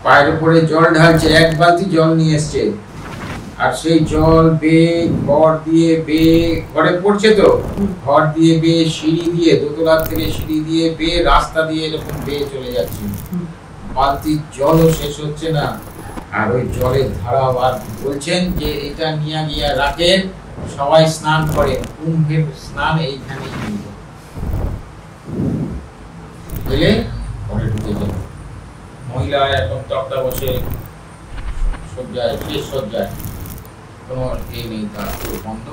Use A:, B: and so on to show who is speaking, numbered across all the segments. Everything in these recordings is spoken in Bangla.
A: পায়ের উপরে জল ঢালছে, এক বালতি জল নিয়ে এসছে, আর সেই জল বেয়ে ঘর দিয়ে বেয়ে ঘরে পড়ছে, তো ঘর দিয়ে বেয়ে সিঁড়ি দিয়ে, দোতলার থেকে সিঁড়ি দিয়ে বেয়ে রাস্তা দিয়ে এরকম বেয়ে চলে যাচ্ছে। বালতির জলও শেষ হচ্ছে না, আর ওই জলের ধারা আর বলছেন যে এটা নিয়ে গিয়ে রাখেন, সবাই স্নান করে, কুম্ভের স্নান এইখানেই হইল। বুঝলে, ঘরে ঢুকে যাবে। মহিলা এখন তক্তা বসে সজ্জায়, শেষ সজ্জায়, কোনো এ নেই, তার বন্ধ।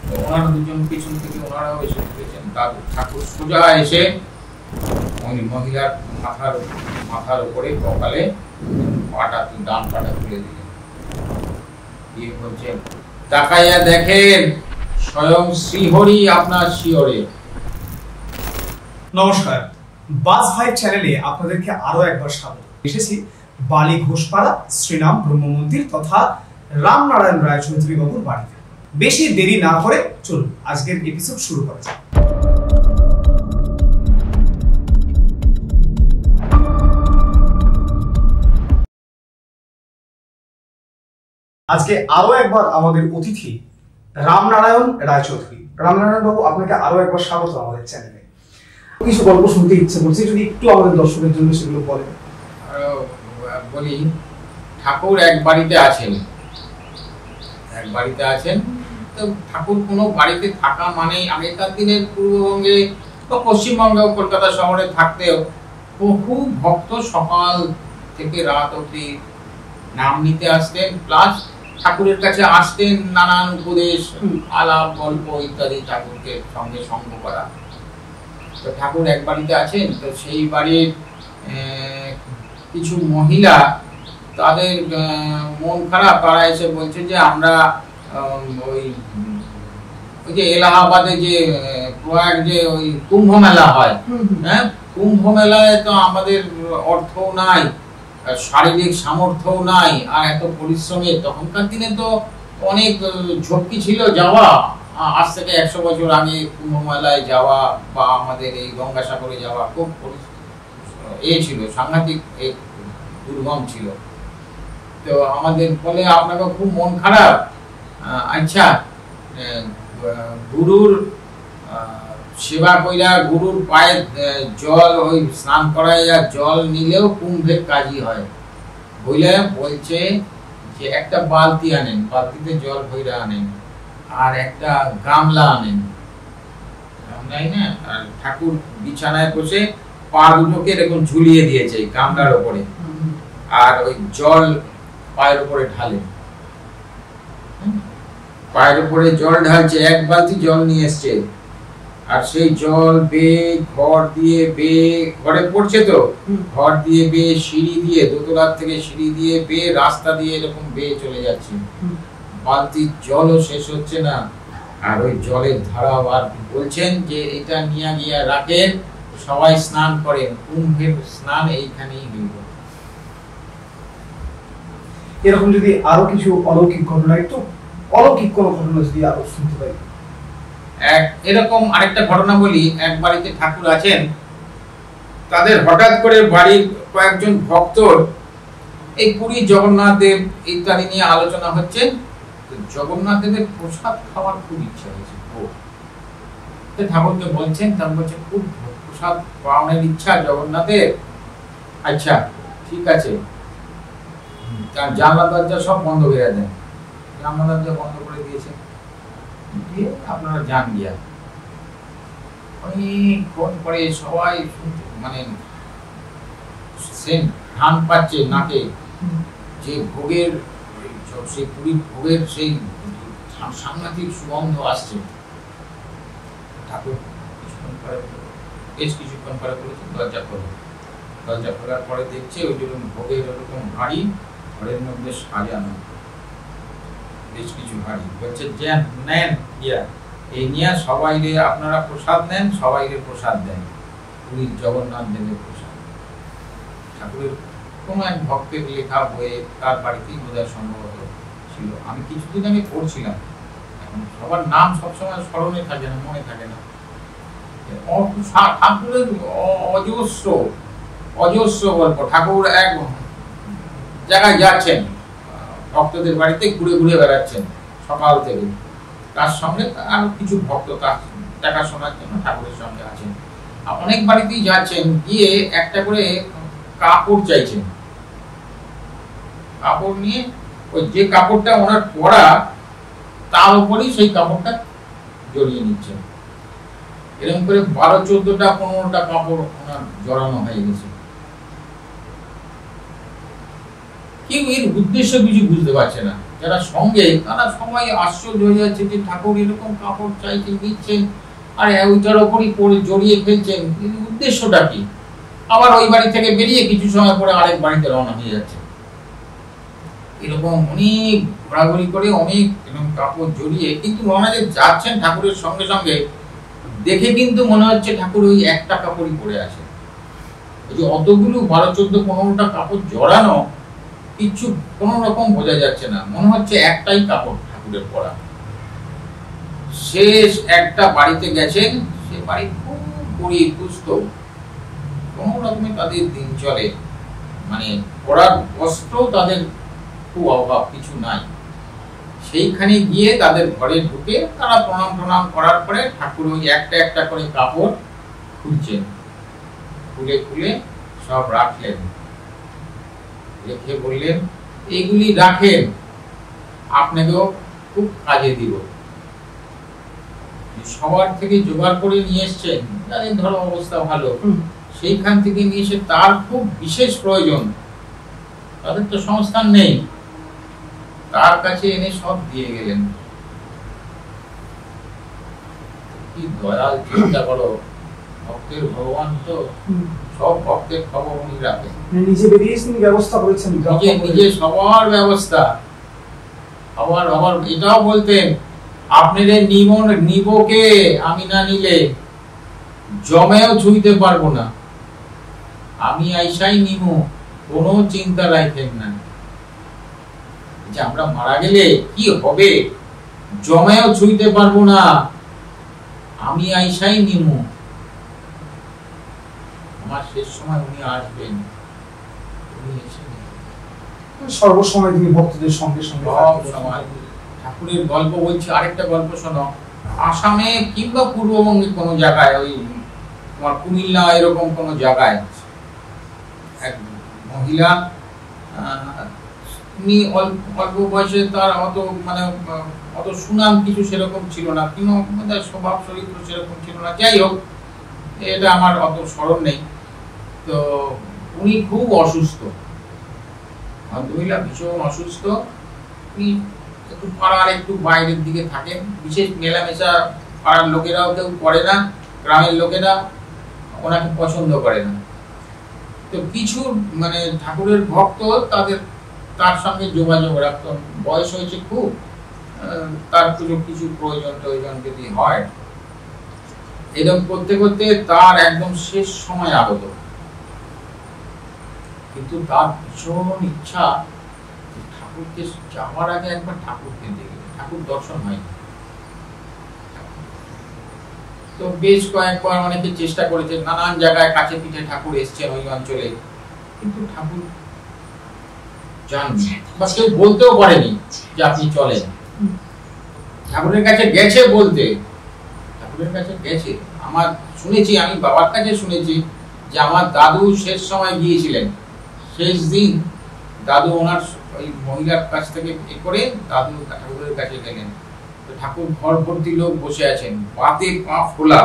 A: তো ওনারা দুজন পিছন থেকে ওনারাও এসে ঢুকেছেন। তার ঠাকুর সোজা এসে মহিলার মাথার উপরে কপালে ডান পাটা তুলে দিলেন, দিয়ে বলছেন, তাকাইয়া দেখেন, স্বয়ং শ্রীহরি আপনার শিয়রে।
B: নমস্কার, বাস ভাই চ্যানেলে আপনাদেরকে আরো একবার স্বাগত। এসেছি বালি ঘোষপাড়া শ্রীরাম ব্রহ্ম মন্দির তথা রামনারায়ণ রায়চৌধুরী বাবুর বাড়িতে। বেশি দেরি না করে চলুন আজকের এপিসোড শুরু করা যাক। আজকে আরো একবার আমাদের অতিথি রামনারায়ণ রায়চৌধুরী। রামনারায়ণ বাবু, আপনাকে আরো একবার স্বাগত আমাদের চ্যানেলে। কিছু গল্প শুনতে ইচ্ছে করছে, যদি একটু আমাদের দর্শকের জন্য সেগুলো বলেন।
A: বলি, ঠাকুর এক বাড়িতে আছেন, তো ঠাকুর কোনো বাড়িতে থাকা মানে আগেকার দিনের পূর্ববঙ্গে বা পশ্চিমবঙ্গে, কলকাতা শহরে থাকতেও বহু ভক্ত সকাল থেকে রাত অবধি নাম নিতে আসতেন, প্লাস ঠাকুরের কাছে আসতেন নানান উপদেশ, আলাপ, গল্প ইত্যাদি, ঠাকুরকে সঙ্গে সঙ্গ করা। তো ঠাকুর এক বাড়িতে আছেন, তো সেই বাড়ির কিছু মহিলা, তাদের মন খারাপ, তারা এসে বলছে যে আমরা ওই যে এলাহাবাদে যে প্রয়াগ যে ওই কুম্ভ মেলা হয়, হ্যাঁ, কুম্ভ মেলায় তো আমাদের অর্থও নাই, শারীরিক সামর্থ্যও নাই, আর এত পরিশ্রমের, তখনকার দিনে তো অনেক ঝক্কি ছিল যাওয়া, আজ থেকে 100 বছর আগে কুম্ভ মেলায় যাওয়া বা আমাদের এই গঙ্গাসাগরে যাওয়া খুব ছিল, সাংঘাতিক দুর্গম ছিল। তো আমাদের বলে আপনাকে খুব মন খারাপ, আচ্ছা গুরুর সেবা কইরা, গুরুর পায়ে জল ওই স্নান করাইয়া জল নিলেও কুম্ভের কাজই হয়। বলছে যে একটা বালতি আনেন, বালতিতে জল ভইরা আনেন, আর একটা গামলা আনেন, গামলাই না, আর ঠাকুর বিছানায় বসে পা দুটোকে এরকম ঝুলিয়ে দিয়েছে গামলার উপরে, আর ওই জল পায়ের উপরে ঢালে, পায়ের উপরে জল ঢালছে, এক বালতি জল নিয়ে এসছে, আর সেই জল বেয়ে ঘর দিয়ে বেয়ে ঘরে পড়ছে, তো ঘর দিয়ে বেয়ে সিঁড়ি দিয়ে, দোতলার থেকে সিঁড়ি দিয়ে বেয়ে রাস্তা দিয়ে এরকম বেয়ে চলে যাচ্ছে। বালতির জলও শেষ হচ্ছে না, আর ওই জলের ধারা আর বলছেন যে এটা নিয়ে গিয়ে রাখেন, সবাই স্নান করেন, কুম্ভের স্নান এইখানেই হইল।
B: এরকম যদি আরো কিছু অলৌকিক ঘটনা, একটু অলৌকিক কোন ঘটনা যদি আরো শুনতে পাই।
A: এরকম আরেকটা ঘটনা বলি। এক বাড়িতে ঠাকুর আছেন, তাদের হঠাৎ করে বাড়ির কয়েকজন ভক্তর এই পুরী জগন্নাথ দেব ইত্যাদি নিয়ে আলোচনা হচ্ছে। জগন্নাথ দেবের প্রসাদ খাওয়ার খুব ইচ্ছা হয়েছে, ঠাকুরকে বলছেন, ঠাকুর বলছে খুব প্রসাদ পাওয়ার ইচ্ছা জগন্নাথের, আচ্ছা ঠিক আছে, তার জানলা দরজা সব বন্ধ করে দেন, জানলা দরজা বন্ধ করে দিয়েছে, আপনারা যান গিয়া। অনেকক্ষণ পরে সবাই মানে ধান পাচ্ছে নাকে, যে ভোগের, সেই পুরীর ভোগের সেই সাংঘাতিক সুগন্ধ আসছে। ঠাকুর কিছুক্ষণ পরে বলেছে দরজা খোলো। দরজা খোলার পরে দেখছে ওই যেরকম ভোগের ওরকম হাঁড়ি, ঘরের মধ্যে সাজানো বেশ কিছু হাঁড়ি, বলছে যে নেন ইয়া, এই নিয়ে সবাই আপনারা প্রসাদ নেন, সবাই প্রসাদ দেন, পুরীর জগন্নাথ দেবের প্রসাদ। ঠাকুরের কোন এক ভক্তের লেখা বইয়ে, তার বাড়িতেই বোধহয় সম্ভবত ছিল, আমি কিছুদিন আগে পড়ছিলাম, এখন সবার নাম সবসময় স্মরণে থাকে না, মনে থাকে না। ঠাকুরের অজস্র অজস্র গল্প। ঠাকুর এক জায়গায় যাচ্ছেন, ভক্তদের বাড়িতে ঘুরে ঘুরে বেড়াচ্ছেন সকাল থেকে, তার সঙ্গে আরো কিছু ভক্ত তার দেখাশোনার জন্য ঠাকুরের সঙ্গে আছেন। অনেক বাড়িতেই যাচ্ছেন, গিয়ে একটা করে কাপড় চাইছেন। কাপড় নিয়ে ওই যে কাপড়টা ওনার পরা তার উপরেই সেই কাপড়টা জড়িয়ে নিচ্ছেন। এরকম করে 12-14টা 15টা কাপড় ওনার জড়ানো হয়ে গেছে। কেউ এর উদ্দেশ্য কিছু বুঝতে পারছে না। যারা সঙ্গে তারা সবাই আশ্চর্য হয়ে যাচ্ছে যে ঠাকুর এরকম কাপড় চাইছেন, নিচ্ছেন, আর ওইটার ওপরই পরে জড়িয়ে ফেলছেন, উদ্দেশ্যটা কি? আবার ওই বাড়ি থেকে বেরিয়ে কিছু সময় পরে আরেক বাড়িতে রওনা হয়ে যাচ্ছে। এরকম অনেক ঘোরাঘুরি করে অনেক এরকম কাপড় জড়িয়ে, কিন্তু রওনা যে যাচ্ছেন ঠাকুরের সঙ্গে সঙ্গে, দেখে কিন্তু মনে হচ্ছে ঠাকুর ওই একটা কাপড়ই পরে আছে। এই যে অতগুলো 12-14-15টা কাপড় জড়ানো, কিছু কোনো রকম বোঝা যাচ্ছে না, মনে হচ্ছে একটাই কাপড় ঠাকুরের পরা। শেষ একটা বাড়িতে গেছেন, সে বাড়ি খুব গরিব দুস্থ, কোনো রকমে তাদের দিন চলে, মানে পরার বস্ত্র তাদের খুব অভাব, কিছু নাই। সেইখানে গিয়ে তাদের ঘরে ঢুকে তারা প্রণাম করার পরে ঠাকুর ওই একটা একটা করে কাপড় খুলছেন, খুলে খুলে সব রাখলেন, রেখে বললেন এইগুলি রাখেন, আপনাকেও খুব কাজে দিব। সবার থেকে জোগাড় করে নিয়ে এসছেন, যাদের ধরো অবস্থা ভালো, সেইখান থেকে নিয়ে এসে তার খুব বিশেষ প্রয়োজন, তাদের তো সংস্থান নেই, তার কাছে এনে সব দিয়ে গেলেন। কি দয়াল, চিন্তা করো, ভক্তের ভগবান তো সব ভক্তের খবর উনি রাখেন,
B: নিজে বেরিয়ে ব্যবস্থা করেছেন,
A: নিজে সবার ব্যবস্থা। আবার আবার এটাও বলতেন, আপনাদের নিবকে আমি না নিলে জমেও ছুঁইতে পারবো না, আমি আইসাই নিমু, কোনো চিন্তা রাখেন না। যে আমরা মারা গেলে কি হবে, জমেও ছুঁইতে পারবো না, আমি আইসাই নিমু, আমার শেষ সময় উনি আসবেন, উনি এসে
B: সর্বসময় তিনি ভক্তদের সঙ্গে সঙ্গে
A: সব সময়। ঠাকুরের গল্প বলছি, আরেকটা গল্প শোনো। আসামে কিংবা পূর্ববঙ্গে কোনো জায়গায়, ওই তোমার কুমিল্লা এরকম কোনো জায়গায় এক মহিলা, উনি অল্প বয়সে, তার অত মানে অত সুনাম কিছু সেরকম ছিল না, কিন্তু স্বভাব চরিত্র সেরকম ছিল না, যাই হোক এটা আমার অত স্মরণ নেই। তো উনি খুব অসুস্থ, মহিলা ভীষণ অসুস্থ, উনি একটু পাড়ার একটু বাইরের দিকে থাকেন, বিশেষ মেলামেশা পাড়ার লোকেরাও কেউ করে না, গ্রামের লোকেরা ওনাকে পছন্দ করে না। তো কিছু মানে ঠাকুরের ভক্ত তার সঙ্গে যোগাযোগ রাখত, বয়স হয়েছে খুব, তার কিছু প্রয়োজন যদি হয়, এরকম করতে করতে তার একদম শেষ সময় আগত। কিন্তু তার ভীষণ ইচ্ছা ঠাকুরকে যাওয়ার আগে একবার ঠাকুরকে দেখে, ঠাকুর দর্শন হয়নি। তো বেশ কয়েকবার অনেকে চেষ্টা করেছে, নানান জায়গায় কাছে পিঠে ঠাকুর এসছেন ওই অঞ্চলে, কিন্তু ঠাকুর জাননি বা কেউ বলতেও পারেনি যে আপনি চলেন। ঠাকুরের কাছে গেছে বলতে, ঠাকুরের কাছে গেছে, আমার শুনেছি, আমি বাবার কাছে শুনেছি যে আমার দাদু শেষ সময় গিয়েছিলেন, শেষ দিন দাদু ওনার ওই মহিলার কাছ থেকে এ করে দাদু ঠাকুরের কাছে গেলেন। তো ঠাকুর ঘর ভর্তি লোক বসে আছেন, পাতে পা ফোলা,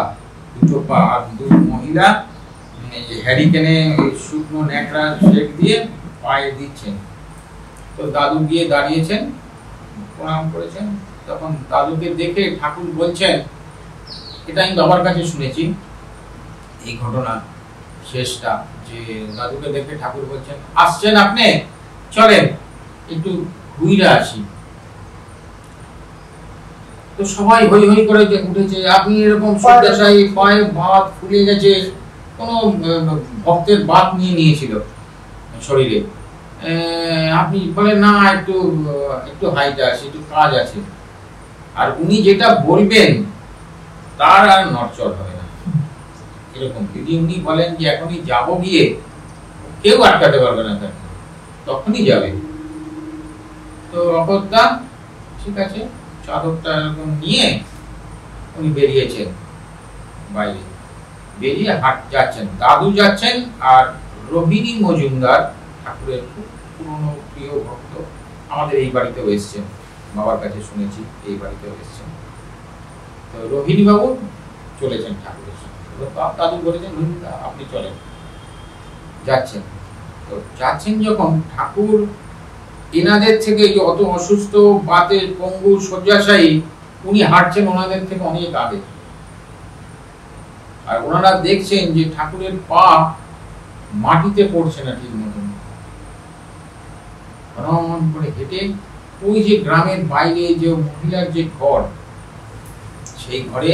A: দুটো পা, আর দুই মহিলা হ্যারিকেনে শুকনো ন্যাকড়া শেক দিয়ে পায়ে দিচ্ছেন। তো দাদু গিয়ে দাঁড়িয়েছেন, প্রণাম করেছেন। তখন দাদুকে দেখে ঠাকুর বলছেন, এটা আমি বাবার কাছে শুনেছি এই ঘটনা শেষটা, যে দাদুকে দেখে ঠাকুর বলছেন, আসছেন আপনি, চলেন একটু ঘুরে আসি। তো সবাই হই হই করে উঠেছে, আপনি এরকম সজ্জাশায়ী, পায়ে বাত ফুলে গেছে, কোনো ভক্তের বাত নিয়ে নিয়েছিল শরীরে, আপনি বলেন না একটু একটু হাইটে আসি, একটু কাজ আছে। আর উনি যেটা বলবেন তার আর নড়চড় হবে না, এরকম। যদি উনি বলেন যে এখনই যাবো গিয়ে, কেউ আটকাতে পারবে না তাকে, তখনই যাবে। তো অগত্যা ঠিক আছে, চাদরটা এরকম নিয়ে উনি বেরিয়েছেন বাইরে, বেরিয়ে যাচ্ছেন, দাদু যাচ্ছেন, আর রোহিণী মজুমদার ঠাকুরের খুব পুরনো প্রিয় ভক্ত, আমাদের এই বাড়িতেও এসছেন, বাবার কাছে শুনেছি এই বাড়িতেও এসছেন। তো রোহিণী বাবু চলেছেন ঠাকুরের সঙ্গে, দাদু বলেছেন রোহিণী দা আপনি চলেন, যাচ্ছেন। তো যাচ্ছেন যখন, ঠাকুর এনাদের থেকে অত অসুস্থ, বাতে পঙ্গু, শয্যাশায়ী, উনি হাঁটছেন ওনাদের থেকে অনেক আগে, আর ওনারা দেখছেন যে ঠাকুরের পা মাটিতে পড়ছে না ঠিক মতন, রমন করে হেঁটে ওই যে গ্রামের বাইরে যে মহিলার যে ঘর, সেই ঘরে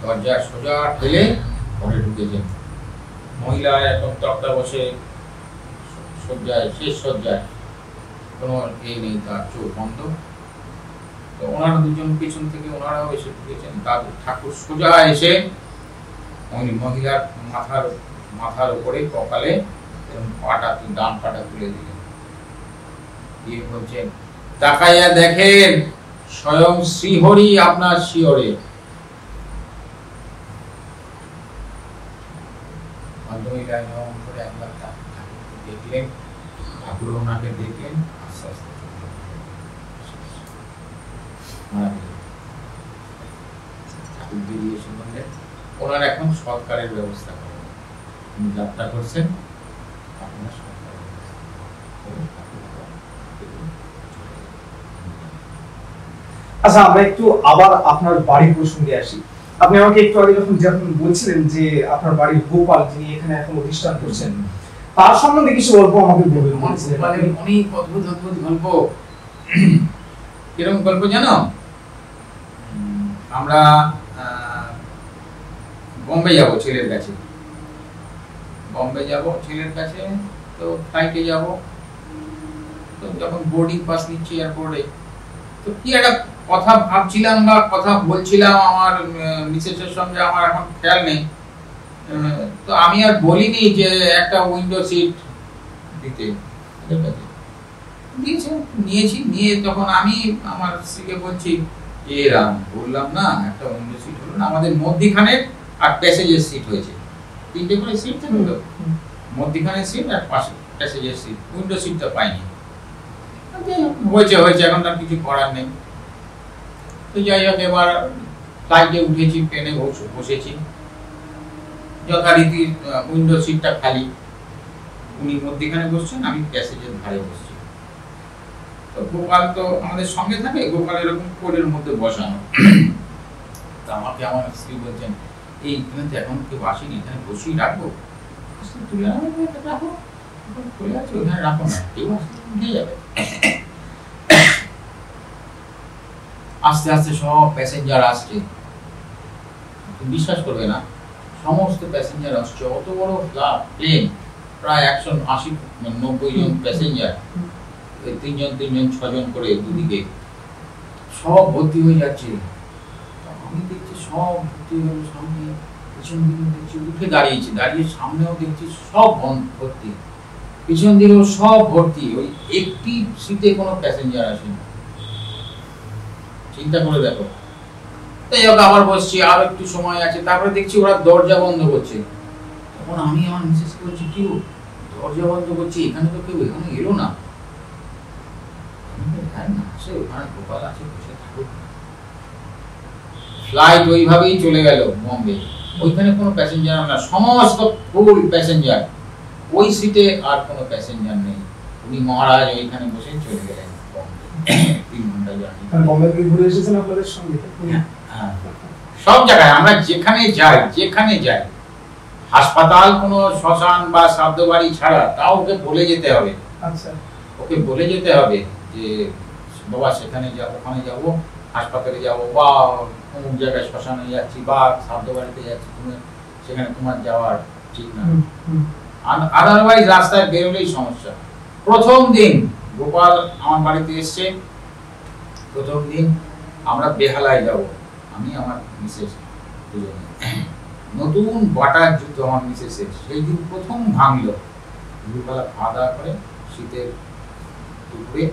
A: দরজা সোজা ঠেলে ঘরে ঢুকেছেন। মহিলা এখন তক্তা বসে শয্যায়, শেষ শয্যায়, কোনো এই নেই, তার চোখ বন্ধ। তো ওনারা দুজন পিছন থেকে ওনারাও এসে ঢুকেছেন। দাদু ঠাকুর সোজা এসে ওই মহিলার মাথার উপরে কপালে পাটা, ডান পাটা তুলে দিলেন, দিয়ে বলছেন তাকাইয়া দেখেন স্বয়ং শ্রীহরি আপনার শিয়রে। একবার দেখলেন, ঠাকুর ওনাকে দেখলেন, আস্তে আস্তে ঠাকুর বেরিয়ে এসে বললেন ওনার এখন সৎকারের ব্যবস্থা করেন, উনি যাত্রা করছেন, আপনার সৎকারের
B: আচ্ছা, আমরা একটু আবার আপনার বাড়ির প্রসঙ্গে আসি। আপনি আমাকে একটু আগে যখন বলছিলেন যে আপনার বাড়ির গোপাল, যিনি এখানে এখন অধিষ্ঠান করছেন, তার সম্বন্ধে কিছু গল্প আমাকে বলবেন।
A: অনেক অদ্ভুত অদ্ভুত গল্প। কিরকম গল্প জানো? আমরা বম্বে যাব ছেলের কাছে, তো ফ্লাইটে যাব। তো যখন বোর্ডিং পাস নিচ্ছি এয়ারপোর্টে, তো কি একটা কথা ভাবছিলাম বা কথা বলছিলাম আমার মিসেসের সঙ্গে, আমার এখন খেয়াল নেই। তো আমি আর বলিনি যে একটা উইন্ডো সিট দিতে, নিয়েছি। নিয়ে তখন আমি আমার স্ত্রীকে বলছি এরাম বললাম না, একটা উইন্ডো সিট হলো না, আমাদের মধ্যিখানে আর প্যাসেঞ্জার সিট হয়েছে, 3টে করে সিট থাকলো, মধ্যিখানে সিট আর পাশে প্যাসেঞ্জার সিট, উইন্ডো সিটটা পাইনি। হয়েছে, এখন তার কিছু করার নেই। তো যাই হোক, এবার ফ্লাইটে উঠেছি, ট্রেনে বসেছি, যথারীতি উইন্ডো সিটটা খালি, উনি মধ্যিখানে বসছেন, আমি প্যাসেঞ্জার ধারে বসছি। তো গোপাল তো আমাদের সঙ্গে থাকে, গোপাল এরকম কোলের মধ্যে বসানো। তো আমাকে আমার স্ত্রী বলছেন এইখানে তো এখন কেউ আসেনি, এখানে বসেই রাখবো, তুলে রাখো, খুলে আছে ওখানে রাখো না, কেউ আসলে উঠে যাবে। আস্তে আস্তে সব প্যাসেঞ্জার আসছে, বিশ্বাস করবে না, সমস্ত প্যাসেঞ্জার আসছে, অত বড় প্লেন, প্রায় 180-90 জন প্যাসেঞ্জার, 3 জন 6 জন করে দুদিকে, সব ভর্তি হয়ে যাচ্ছে। আমি দেখছি সব ভর্তি হয়ে, সামনে পিছন দিকে দেখছি উঠে দাঁড়িয়েছি, দাঁড়িয়ে সামনেও দেখছি সব ভর্তি, পিছন দিকেও সব ভর্তি, ওই একটি সিটে কোনো প্যাসেঞ্জার আসেনি। চিন্তা করে দেখো। তাই হোক, আবার বসছি, আর একটু সময় আছে, তারপরে দেখছি ওরা দরজা বন্ধ করছে। তখন আমি আমার মিসেসকে বলছি কি দরজা বন্ধ করছি, এখানে তো কেউ এখানে এলো না, ওখানে গোপাল আছে, বসে থাকুক। ফ্লাইট ওইভাবেই চলে গেল বম্বে, ওইখানে কোনো প্যাসেঞ্জার না, সমস্ত ফুল প্যাসেঞ্জার, ওই সিটে আর কোনো প্যাসেঞ্জার নেই। উনি মহারাজ ওইখানে বসে চলে গেলেন বম্বে, 3 ঘন্টা জার্নি।
B: বম্বে থেকে ঘুরে এসেছেন আপনাদের সঙ্গে?
A: হ্যাঁ, সব জায়গায় আমরা যেখানে যাই, হাসপাতাল, কোনো শ্মশান বা শ্রাদ্ধ বাড়ি ছাড়া, তাও ওকে বলে যেতে হবে।
B: আচ্ছা,
A: ওকে বলে যেতে হবে যে বাবা সেখানে যাব, ওখানে যাব, হাসপাতালে যাব, বা অমুক জায়গায় শ্মশানে যাচ্ছি বা শ্রাদ্ধ বাড়িতে যাচ্ছি, তুমি সেখানে তোমার যাওয়ার ঠিক না। আদারওয়াইজ রাস্তায় বেরোলেই সমস্যা। প্রথম দিন গোপাল আমার বাড়িতে এসছে, প্রথম দিন আমরা বেহালায় যাব, আমি আমার মিসেস দুজনে, নতুন বাটার জুতো আমার মিসেসের, সেই দিন প্রথম ভাঙলো, দুপুরবেলা খাওয়া দাওয়া করে শীতের দুপুরে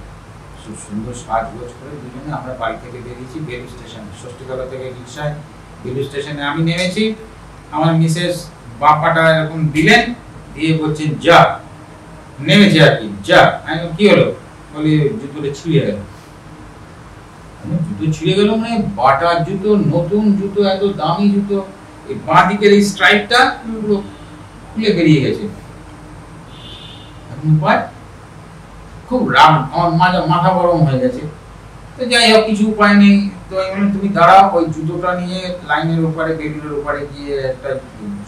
A: খুব সুন্দর সাজগোজ করে দুজনে আমরা বাড়ি থেকে বেরিয়েছি বেলু স্টেশন, ষষ্ঠীতলা থেকে রিক্সায় বেলু স্টেশনে আমি নেমেছি। আমার মিসেস বাপাটা এরকম দিলেন, দিয়ে বলছেন যা, নেমেছে আর কি, যা। আমি কি হলো? বলি জুতোটা ছিঁড়ে গেল। জুতো ছিঁড়ে গেল মানে বাটার জুতো, নতুন জুতো, এত দামি জুতো, এই বাঁ দিকের এই স্ট্রাইপটা পুরো খুলে বেরিয়ে গেছে। খুব রাগ, আমার মাথা গরম হয়ে গেছে। তো যাই হোক, কিছু উপায় নেই। তো আমি বললাম তুমি দাঁড়াও, ওই জুতোটা নিয়ে লাইনের ওপারে, বেলুনের ওপারে গিয়ে একটা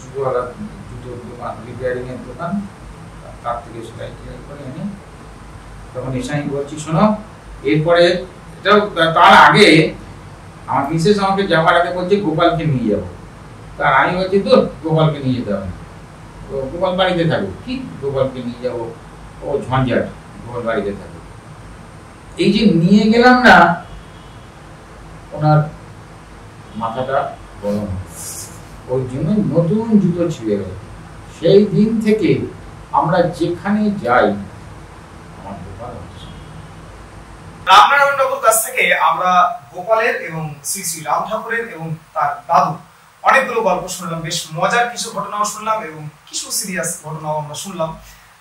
A: জুতোওয়ালা, জুতো দোকান, রিপেয়ারিং এর দোকান, তার থেকে সেলাই টেলাই করে এনে তখন এসে আমি বলছি শোনো, এরপরে এটাও তার আগে আমার মিসেস আমাকে যাওয়ার আগে বলছে গোপালকে নিয়ে যাবো। তার আমি বলছি তো গোপালকে নিয়ে যেতে হবে, তো গোপাল বাড়িতে থাকবো। কি গোপালকে নিয়ে যাবো? ও ঝঞ্ঝাট, গোপাল বাড়িতে থাকবো। এই যে নিয়ে গেলাম না, ওনার মাথাটা গরম, ওই জন্য নতুন জুতো ছিঁড়ে গেল। সেই দিন থেকে আমরা যেখানে যাই আমার গোপাল হচ্ছে।
B: রামনারায়ণ বাবুর কাছ থেকে আমরা গোপালের এবং শ্রী শ্রী রাম ঠাকুরের এবং তার দাদু অনেকগুলো গল্প শুনলাম, বেশ মজার কিছু ঘটনাও শুনলাম এবং কিছু সিরিয়াস ঘটনাও আমরা শুনলাম।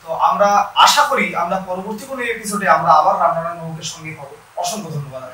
B: তো আমরা আশা করি আমরা পরবর্তী কোনো এপিসোডে আমরা আবার রামনারায়ণ বাবুকে সঙ্গে পাবো। অসংখ্য ধন্যবাদ।